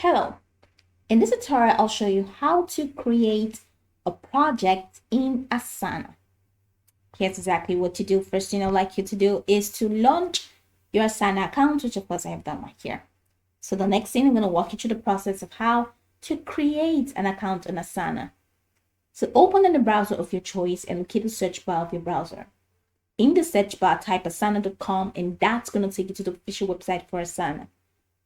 Hello, in this tutorial I'll show you how to create a project in Asana. Here's exactly what to do. First thing I'd like you to do is to launch your Asana account, which of course I have done right here. So the next thing I'm going to walk you through the process of how to create an account on Asana. So open in the browser of your choice and look at the search bar of your browser. In the search bar, type asana.com and that's going to take you to the official website for Asana.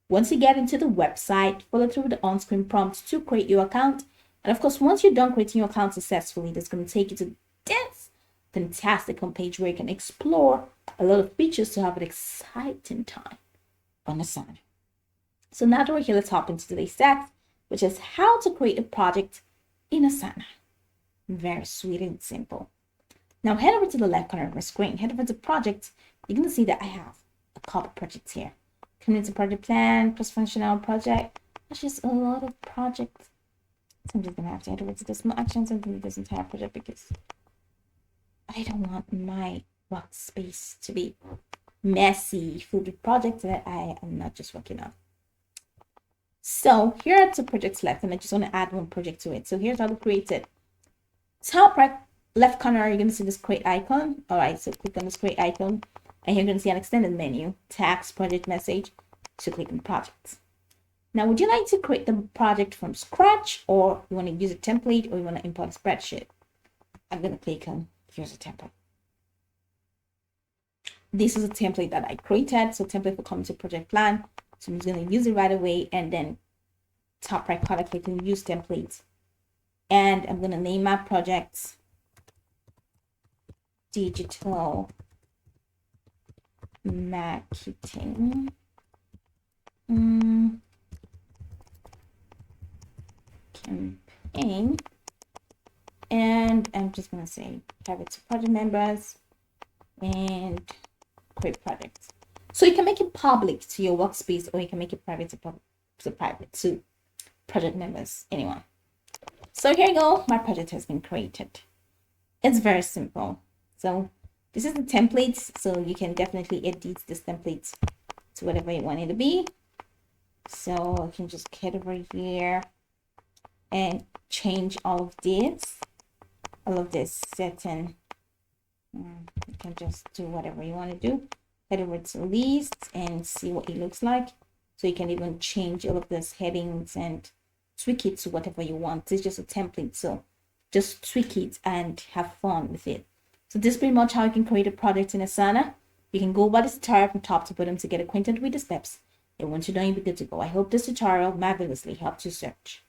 Once you get into the website, follow through with the on-screen prompts to create your account. And of course, once you're done creating your account successfully, that's going to take you to this fantastic homepage where you can explore a lot of features to have an exciting time on Asana. So now that we're here, let's hop into today's text, which is how to create a project in Asana. Very sweet and simple. Now head over to the left corner of my screen, head over to projects. You're going to see that I have a couple projects here. Community project plan, cross-functional project. That's just a lot of projects. So I'm just gonna have to head over to this. Actually, I'm going to do this entire project because I don't want my workspace to be messy, filled with projects that I am not just working on. So here are two projects left, and I just want to add one project to it. So here's how to create it. Top right left corner, you're going to see this create icon. All right, so click on this create icon. And you're going to see an extended menu, tags, project message, to click on projects. Now, would you like to create the project from scratch, or you want to use a template, or you want to import a spreadsheet? I'm going to click on use a template. This is a template that I created, so template for community project plan. So I'm just going to use it right away, and then top right corner, click on use template. And I'm going to name my project digital marketing campaign, and I'm just going to say private to project members and create projects. So you can make it public to your workspace, or you can make it private to project members, anyone. So here you go, my project has been created. It's very simple. So this is the template, so you can definitely edit this template to whatever you want it to be. So I can just head over here and change all of this setting. You can just do whatever you want to do. Head over to lists and see what it looks like. So you can even change all of these headings and tweak it to whatever you want. It's just a template, so just tweak it and have fun with it. So this is pretty much how you can create a project in Asana. You can go by this tutorial from top to bottom to get acquainted with the steps. And once you're done, you'll be good to go. I hope this tutorial marvelously helped you search.